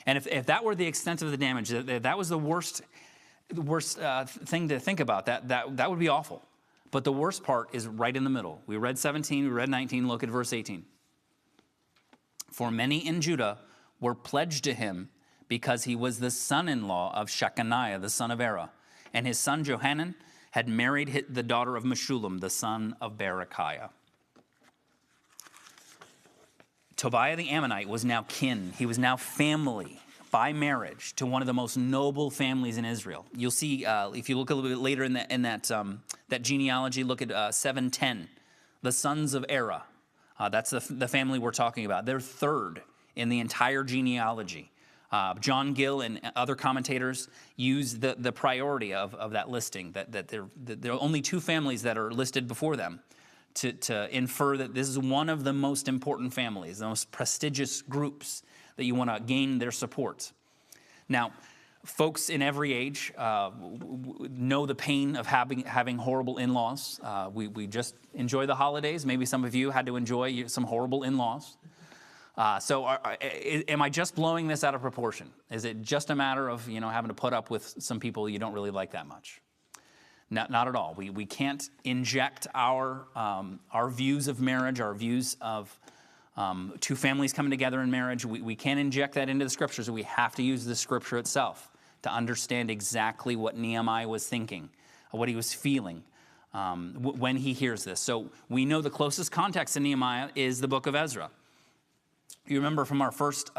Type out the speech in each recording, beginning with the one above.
And if that were the extent of the damage, that was the worst thing to think about, that would be awful. But the worst part is right in the middle. We read 17, we read 19, look at verse 18. For many in Judah were pledged to him because he was the son-in-law of Shechaniah, the son of Era. And his son Johanan had married the daughter of Meshullam, the son of Berechiah. Tobiah the Ammonite was now kin. He was now family by marriage to one of the most noble families in Israel. You'll see, if you look a little bit later in that genealogy, look at 710, the sons of Era. That's the family we're talking about. They're third in the entire genealogy. John Gill and other commentators use the priority of that listing, that there are only two families that are listed before them to infer that this is one of the most important families, the most prestigious groups that you want to gain their support. Now, folks in every age know the pain of having horrible in-laws. We just enjoy the holidays. Maybe some of you had to enjoy some horrible in-laws. So am I just blowing this out of proportion? Is it just a matter of having to put up with some people you don't really like that much? Not at all. We can't inject our views of marriage, our views of two families coming together in marriage. We can't inject that into the scriptures. We have to use the scripture itself to understand exactly what Nehemiah was thinking, what he was feeling when he hears this. So we know the closest context to Nehemiah is the book of Ezra. You remember from our first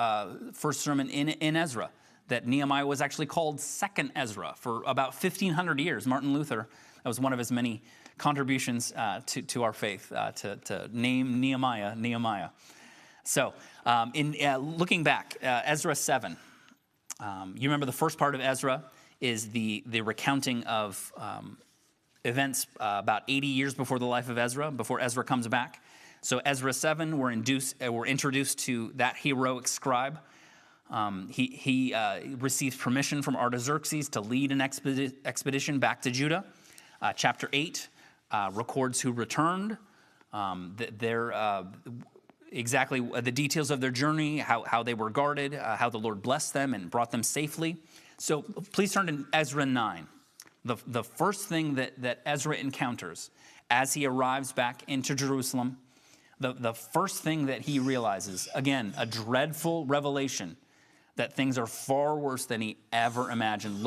sermon in Ezra that Nehemiah was actually called Second Ezra for about 1,500 years. Martin Luther, that was one of his many contributions to our faith, to name Nehemiah. So in looking back, Ezra 7, you remember the first part of Ezra is the recounting of events about 80 years before the life of Ezra, before Ezra comes back. So Ezra 7, we're introduced to that heroic scribe. He receives permission from Artaxerxes to lead an expedition back to Judah. Chapter 8 records who returned, exactly the details of their journey, how they were guarded, how the Lord blessed them and brought them safely. So please turn to Ezra 9. The first thing that Ezra encounters as he arrives back into Jerusalem, the first thing that he realizes, again, a dreadful revelation that things are far worse than he ever imagined.